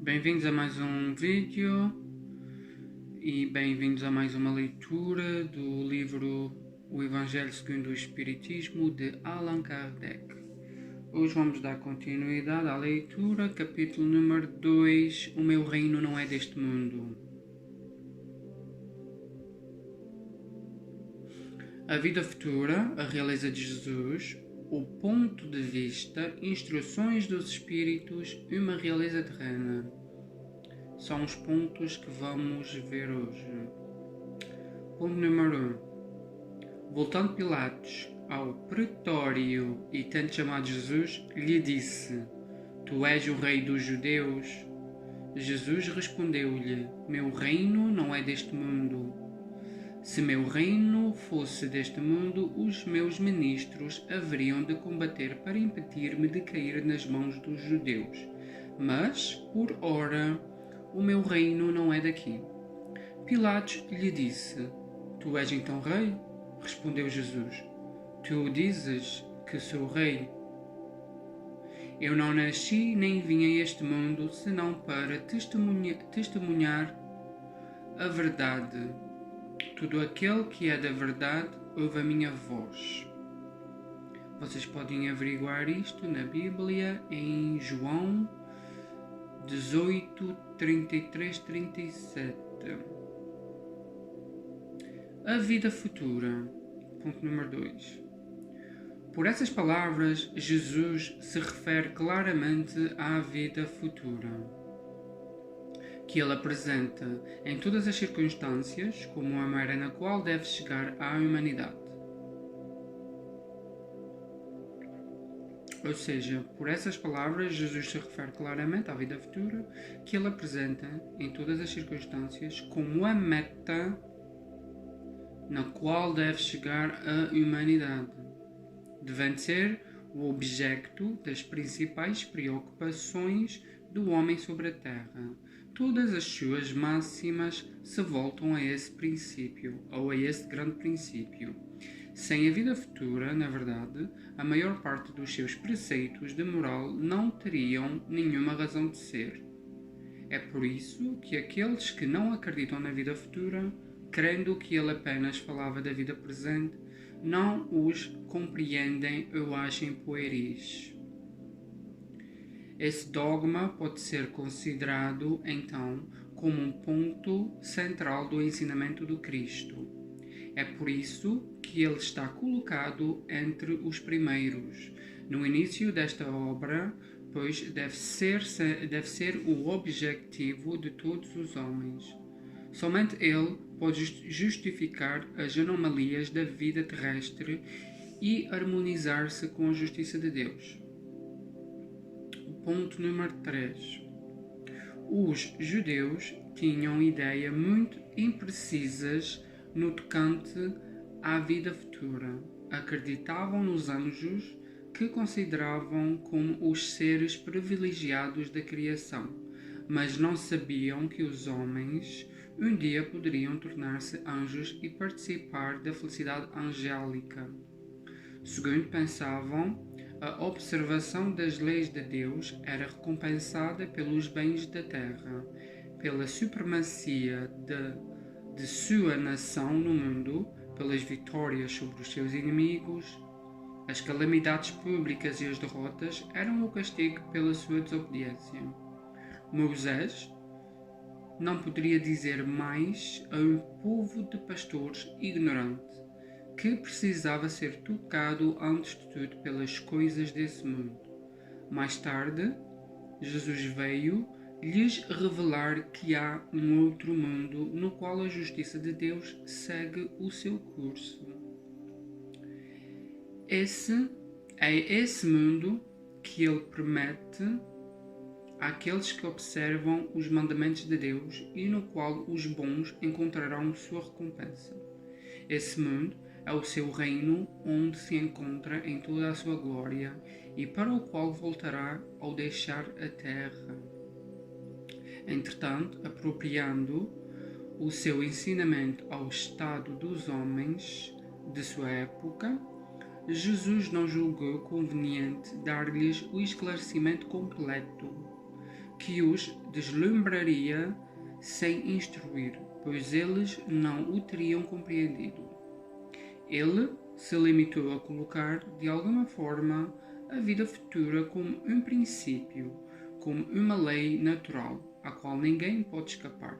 Bem-vindos a mais um vídeo e bem-vindos a mais uma leitura do livro O Evangelho segundo o Espiritismo de Allan Kardec. Hoje vamos dar continuidade à leitura, capítulo número 2, O meu reino não é deste mundo. A vida futura, a realeza de Jesus, o ponto de vista, instruções dos espíritos e uma realeza terrena. São os pontos que vamos ver hoje. Ponto número 1. Voltando Pilatos ao pretório e tendo chamado Jesus, lhe disse: Tu és o rei dos judeus? Jesus respondeu-lhe: Meu reino não é deste mundo. Se meu reino fosse deste mundo, os meus ministros haveriam de combater para impedir-me de cair nas mãos dos judeus. Mas, por ora, o meu reino não é daqui. Pilatos lhe disse: Tu és então rei? Respondeu Jesus: Tu dizes que sou rei. Eu não nasci nem vim a este mundo senão para testemunhar a verdade. Todo aquele que é da verdade ouve a minha voz. Vocês podem averiguar isto na Bíblia em João 18, 33, 37. A vida futura. Ponto número 2. Por essas palavras, Jesus se refere claramente à vida futura, que ele apresenta em todas as circunstâncias como a maneira na qual deve chegar à humanidade. Ou seja, por essas palavras, Jesus se refere claramente à vida futura, que ele apresenta em todas as circunstâncias como a meta na qual deve chegar a humanidade, devendo ser o objeto das principais preocupações do homem sobre a Terra. Todas as suas máximas se voltam a esse princípio, ou a esse grande princípio. Sem a vida futura, na verdade, a maior parte dos seus preceitos de moral não teriam nenhuma razão de ser. É por isso que aqueles que não acreditam na vida futura, crendo que ele apenas falava da vida presente, não os compreendem ou achem pueris. Esse dogma pode ser considerado, então, como um ponto central do ensinamento do Cristo. É por isso que ele está colocado entre os primeiros, no início desta obra, pois deve ser o objetivo de todos os homens. Somente ele pode justificar as anomalias da vida terrestre e harmonizar-se com a justiça de Deus. Ponto número 3. Os judeus tinham ideias muito imprecisas no tocante à vida futura. Acreditavam nos anjos, que consideravam como os seres privilegiados da criação, mas não sabiam que os homens um dia poderiam tornar-se anjos e participar da felicidade angélica. Segundo pensavam, a observação das leis de Deus era recompensada pelos bens da terra, pela supremacia de sua nação no mundo, pelas vitórias sobre os seus inimigos. As calamidades públicas e as derrotas eram o castigo pela sua desobediência. Moisés não poderia dizer mais a um povo de pastores ignorante que precisava ser tocado antes de tudo pelas coisas desse mundo. Mais tarde, Jesus veio lhes revelar que há um outro mundo no qual a justiça de Deus segue o seu curso. Esse é esse mundo que ele promete àqueles que observam os mandamentos de Deus e no qual os bons encontrarão sua recompensa. Esse mundo é o seu reino, onde se encontra em toda a sua glória e para o qual voltará ao deixar a terra. Entretanto, apropriando o seu ensinamento ao estado dos homens de sua época, Jesus não julgou conveniente dar-lhes o esclarecimento completo. que os deslumbraria sem instruir, pois eles não o teriam compreendido. Ele se limitou a colocar, de alguma forma, a vida futura como um princípio, como uma lei natural, à qual ninguém pode escapar.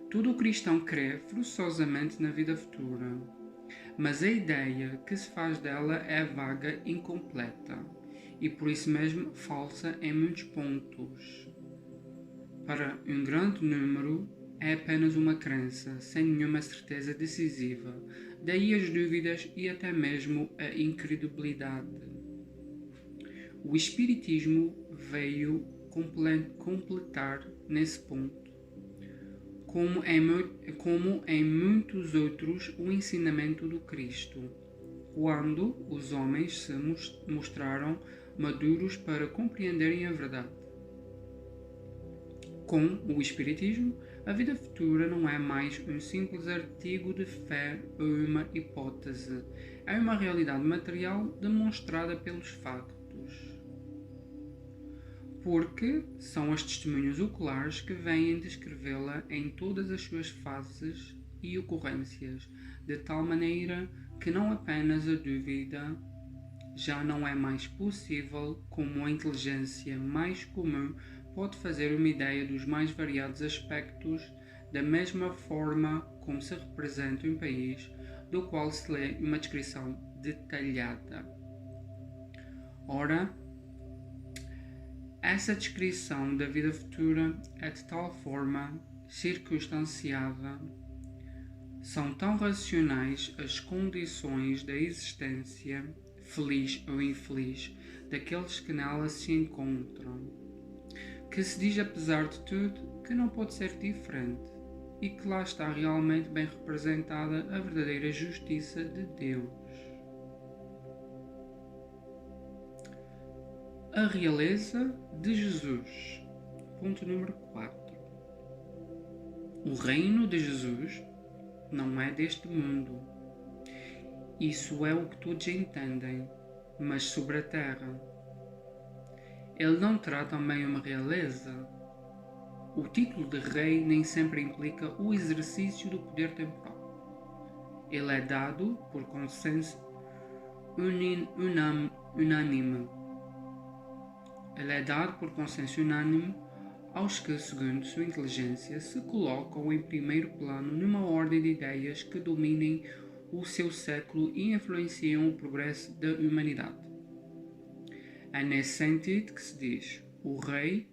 Todo o cristão crê forçosamente na vida futura, mas a ideia que se faz dela é vaga e incompleta, e por isso mesmo falsa em muitos pontos. Para um grande número, é apenas uma crença, sem nenhuma certeza decisiva, daí as dúvidas e até mesmo a incredulidade. O Espiritismo veio completar nesse ponto, como em muitos outros, o ensinamento do Cristo, quando os homens se mostraram maduros para compreenderem a verdade. Com o Espiritismo, a vida futura não é mais um simples artigo de fé ou uma hipótese, é uma realidade material demonstrada pelos factos. Porque são as testemunhas oculares que vêm descrevê-la em todas as suas fases e ocorrências, de tal maneira que não apenas a dúvida já não é mais possível, como a inteligência mais comum pode fazer uma ideia dos mais variados aspectos, da mesma forma como se representa um país do qual se lê uma descrição detalhada. Ora, essa descrição da vida futura é de tal forma circunstanciada, são tão racionais as condições da existência, feliz ou infeliz, daqueles que nela se encontram, que se diz, apesar de tudo, que não pode ser diferente e que lá está realmente bem representada a verdadeira justiça de Deus. A realeza de Jesus. Ponto número 4. O reino de Jesus não é deste mundo. Isso é o que todos entendem, mas sobre a terra. Ele não terá também uma realeza. O título de rei nem sempre implica o exercício do poder temporal. Ele é dado por consenso unânime. Ele é dado por consenso unânime aos que, segundo sua inteligência, se colocam em primeiro plano numa ordem de ideias que dominem o seu século e influenciam o progresso da humanidade. É nesse sentido que se diz o rei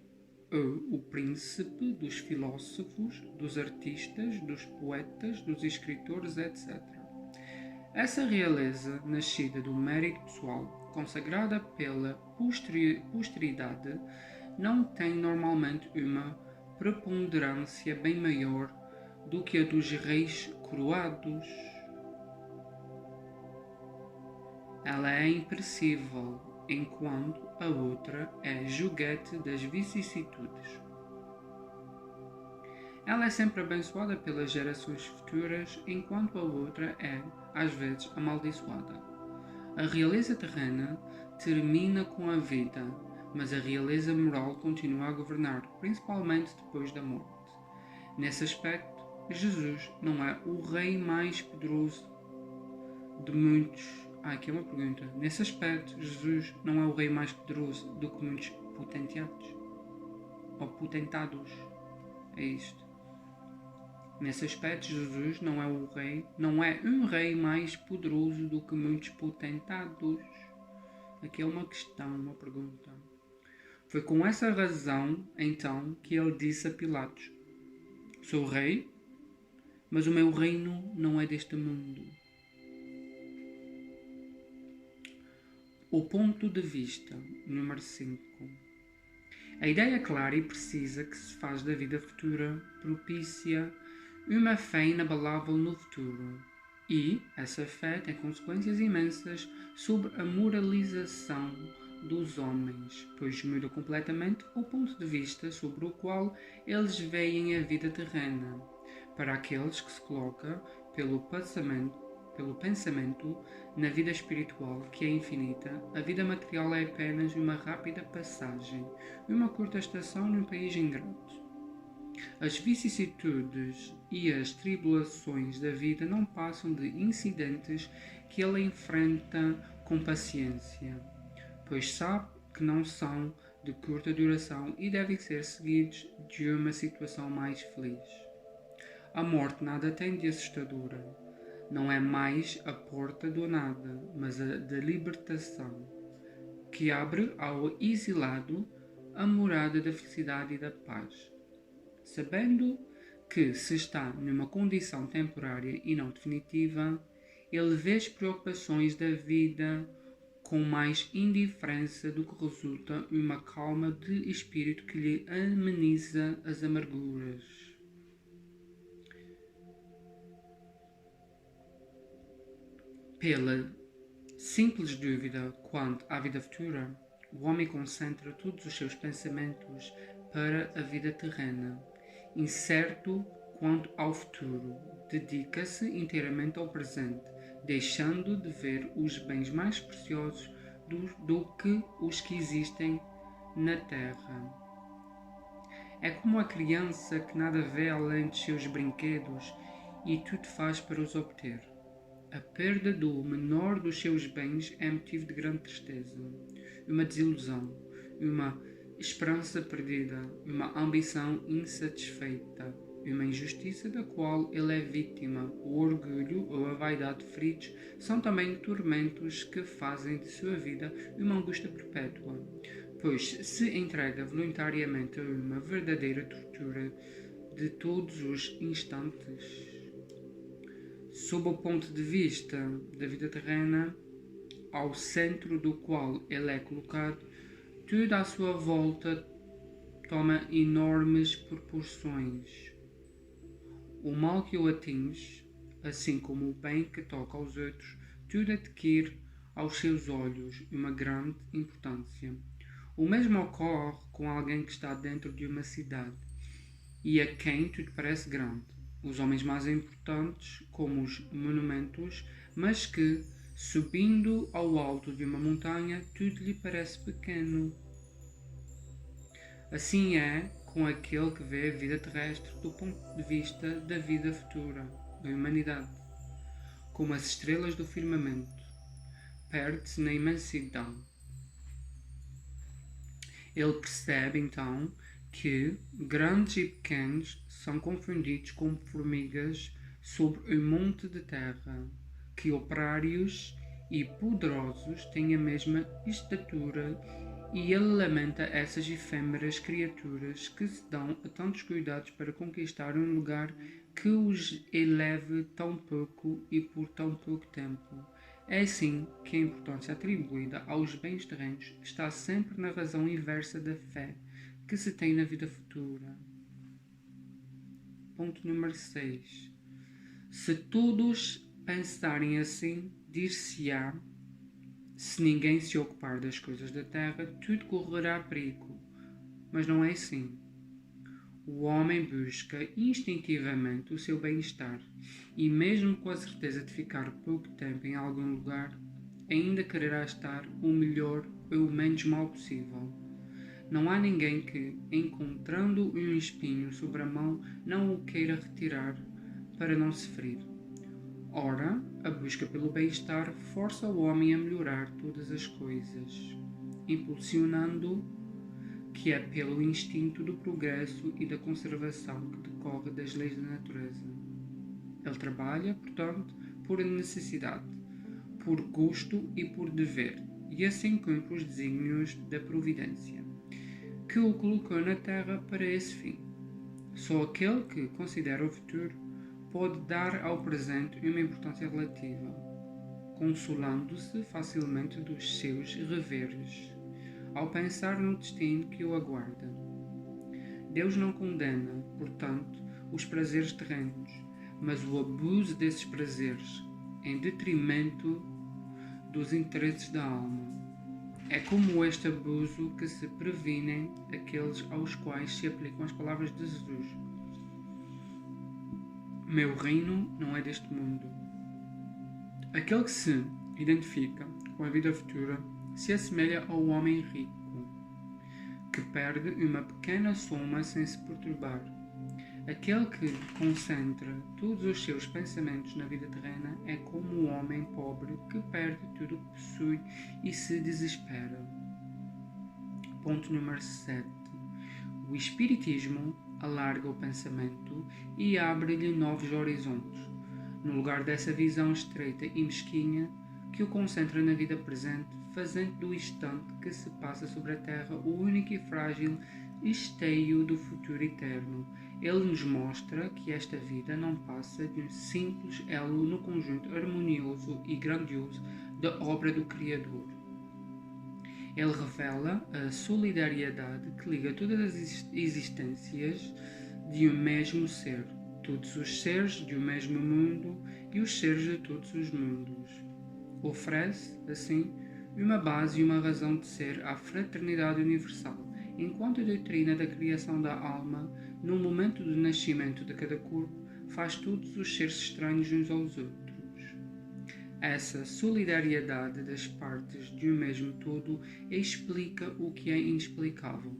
ou o príncipe dos filósofos, dos artistas, dos poetas, dos escritores, etc. Essa realeza, nascida do mérito pessoal, consagrada pela posteridade, não tem normalmente uma preponderância bem maior do que a dos reis coroados. Ela é imperecível, enquanto a outra é joguete das vicissitudes. Ela é sempre abençoada pelas gerações futuras, enquanto a outra é, às vezes, amaldiçoada. A realeza terrena termina com a vida, mas a realeza moral continua a governar, principalmente depois da morte. Nesse aspecto, Jesus não é o rei mais poderoso de muitos. Aqui é uma pergunta. Nesse aspecto, Jesus não é o rei mais poderoso do que muitos potenteados. Ou potentados. É isto. Nesse aspecto, Jesus não é um rei mais poderoso do que muitos potentados. Aqui é uma questão, uma pergunta. Foi com essa razão, então, que ele disse a Pilatos: sou rei, mas o meu reino não é deste mundo. O ponto de vista, número 5. A ideia clara e precisa que se faz da vida futura propicia uma fé inabalável no futuro. E essa fé tem consequências imensas sobre a moralização dos homens, pois muda completamente o ponto de vista sobre o qual eles veem a vida terrena. Para aqueles que se colocam pelo pelo pensamento na vida espiritual, que é infinita, a vida material é apenas uma rápida passagem, uma curta estação num país ingrato. As vicissitudes e as tribulações da vida não passam de incidentes que ele enfrenta com paciência, pois sabe que não são de curta duração e devem ser seguidos de uma situação mais feliz. A morte nada tem de assustadora. Não é mais a porta do nada, mas a da libertação, que abre ao exilado a morada da felicidade e da paz. Sabendo que se está numa condição temporária e não definitiva, ele vê as preocupações da vida com mais indiferença do que resulta uma calma de espírito que lhe ameniza as amarguras. Pela simples dúvida quanto à vida futura, o homem concentra todos os seus pensamentos para a vida terrena. Incerto quanto ao futuro, dedica-se inteiramente ao presente, deixando de ver os bens mais preciosos do que os que existem na terra. É como a criança que nada vê além de seus brinquedos e tudo faz para os obter. A perda do menor dos seus bens é motivo de grande tristeza, uma desilusão, uma esperança perdida, uma ambição insatisfeita, uma injustiça da qual ele é vítima. O orgulho ou a vaidade feridos são também tormentos que fazem de sua vida uma angústia perpétua, pois se entrega voluntariamente a uma verdadeira tortura de todos os instantes. Sob o ponto de vista da vida terrena, ao centro do qual ele é colocado, tudo à sua volta toma enormes proporções. O mal que o atinge, assim como o bem que toca aos outros, tudo adquire aos seus olhos uma grande importância. O mesmo ocorre com alguém que está dentro de uma cidade e a quem tudo parece grande. Os homens mais importantes, como os monumentos, mas que, subindo ao alto de uma montanha, tudo lhe parece pequeno. Assim é com aquele que vê a vida terrestre do ponto de vista da vida futura, da humanidade, como as estrelas do firmamento, perde-se na imensidão. Ele percebe, então, que grandes e pequenos são confundidos como formigas sobre um monte de terra, que operários e poderosos têm a mesma estatura, e ele lamenta essas efêmeras criaturas que se dão a tantos cuidados para conquistar um lugar que os eleve tão pouco e por tão pouco tempo. É assim que a importância atribuída aos bens terrenos está sempre na razão inversa da fé que se tem na vida futura. Ponto número 6. Se todos pensarem assim, dir-se-á, se ninguém se ocupar das coisas da terra, tudo correrá perigo. Mas não é assim. O homem busca instintivamente o seu bem-estar e, mesmo com a certeza de ficar pouco tempo em algum lugar, ainda quererá estar o melhor ou o menos mal possível. Não há ninguém que, encontrando um espinho sobre a mão, não o queira retirar para não se ferir. Ora, a busca pelo bem-estar força o homem a melhorar todas as coisas, impulsionando que é pelo instinto do progresso e da conservação que decorre das leis da natureza. Ele trabalha, portanto, por necessidade, por gosto e por dever, e assim cumpre os desígnios da providência, que o colocou na terra para esse fim. Só aquele que considera o futuro pode dar ao presente uma importância relativa, consolando-se facilmente dos seus reveres, ao pensar no destino que o aguarda. Deus não condena, portanto, os prazeres terrenos, mas o abuso desses prazeres, em detrimento dos interesses da alma. É como este abuso que se previnem aqueles aos quais se aplicam as palavras de Jesus: meu reino não é deste mundo. Aquele que se identifica com a vida futura se assemelha ao homem rico, que perde uma pequena soma sem se perturbar. Aquele que concentra todos os seus pensamentos na vida terrena é como o homem pobre que perde tudo o que possui e se desespera. Ponto número 7. O Espiritismo alarga o pensamento e abre-lhe novos horizontes, no lugar dessa visão estreita e mesquinha que o concentra na vida presente, fazendo do instante que se passa sobre a Terra o único e frágil esteio do futuro eterno. Ele nos mostra que esta vida não passa de um simples elo no conjunto harmonioso e grandioso da obra do Criador. Ele revela a solidariedade que liga todas as existências de um mesmo ser, todos os seres de um mesmo mundo e os seres de todos os mundos. Oferece, assim, uma base e uma razão de ser à fraternidade universal, enquanto a doutrina da criação da alma, no momento do nascimento de cada corpo, faz todos os seres estranhos uns aos outros. Essa solidariedade das partes de um mesmo todo explica o que é inexplicável,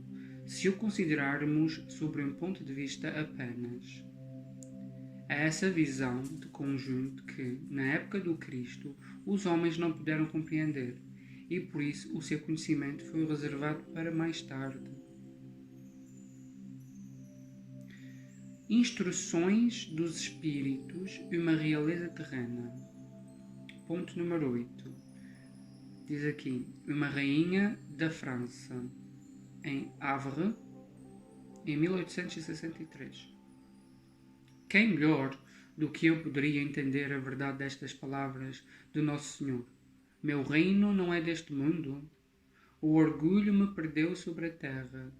se o considerarmos sobre um ponto de vista apenas. É essa visão de conjunto que, na época do Cristo, os homens não puderam compreender, e por isso o seu conhecimento foi reservado para mais tarde. Instruções dos espíritos e uma realeza terrena. Ponto número 8. Diz aqui, uma rainha da França, em Havre, em 1863. Quem melhor do que eu poderia entender a verdade destas palavras de Nosso Senhor? Meu reino não é deste mundo. O orgulho me perdeu sobre a terra.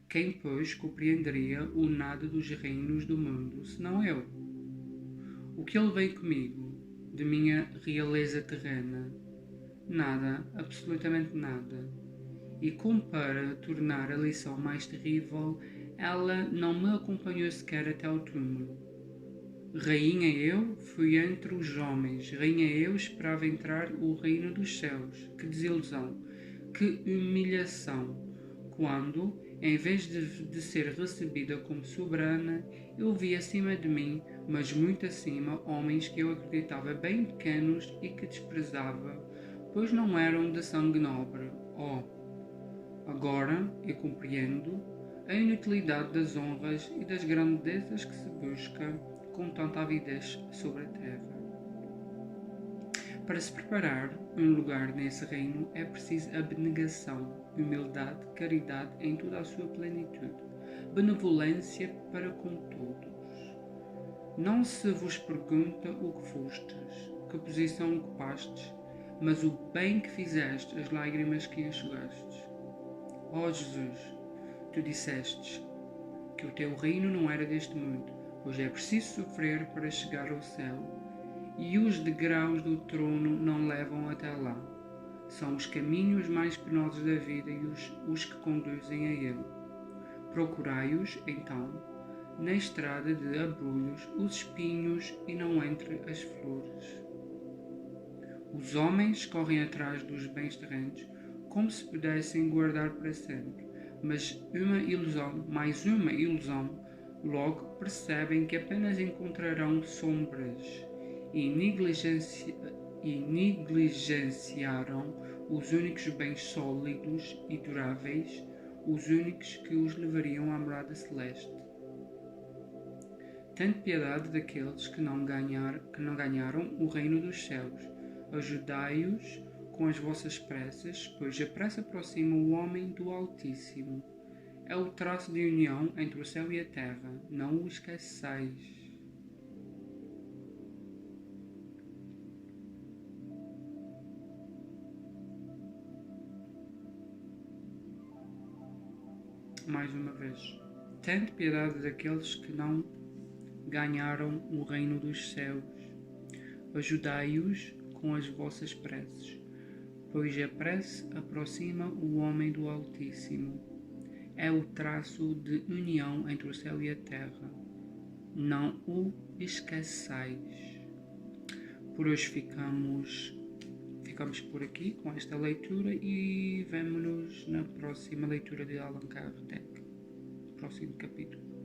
Quem, pois, compreenderia o nada dos reinos do mundo, senão eu? O que ele veio comigo, de minha realeza terrena? Nada, absolutamente nada. E como para tornar a lição mais terrível, ela não me acompanhou sequer até ao túmulo. Rainha eu fui entre os homens, rainha eu esperava entrar o reino dos céus. Que desilusão, que humilhação, quando, em vez de ser recebida como soberana, eu vi acima de mim, mas muito acima, homens que eu acreditava bem pequenos e que desprezava, pois não eram de sangue nobre. Oh, agora eu compreendo a inutilidade das honras e das grandezas que se busca com tanta avidez sobre a terra. Para se preparar um lugar nesse reino é preciso abnegação, humildade, caridade em toda a sua plenitude, benevolência para com todos. Não se vos pergunta o que fostes, que posição ocupastes, mas o bem que fizeste, as lágrimas que enxugastes. Ó Jesus, tu dissestes que o teu reino não era deste mundo, pois é preciso sofrer para chegar ao céu, e os degraus do trono não levam até lá. São os caminhos mais penosos da vida e os que conduzem a ele. Procurai-os, então, na estrada de abrolhos, os espinhos e não entre as flores. Os homens correm atrás dos bens terrenos como se pudessem guardar para sempre, mas mais uma ilusão, logo percebem que apenas encontrarão sombras e negligenciaram os únicos bens sólidos e duráveis, os únicos que os levariam à morada celeste. Tende piedade daqueles que não ganharam o reino dos céus. Ajudai-os com as vossas preces, pois a prece aproxima o homem do Altíssimo. É o traço de união entre o céu e a terra. Não o esqueçais. Mais uma vez. Tende piedade daqueles que não ganharam o reino dos céus. Ajudai-os com as vossas preces, pois a prece aproxima o homem do Altíssimo. É o traço de união entre o céu e a terra. Não o esqueçais. por hoje ficamos por aqui com esta leitura e vemo-nos na próxima leitura de Allan Kardec, próximo capítulo.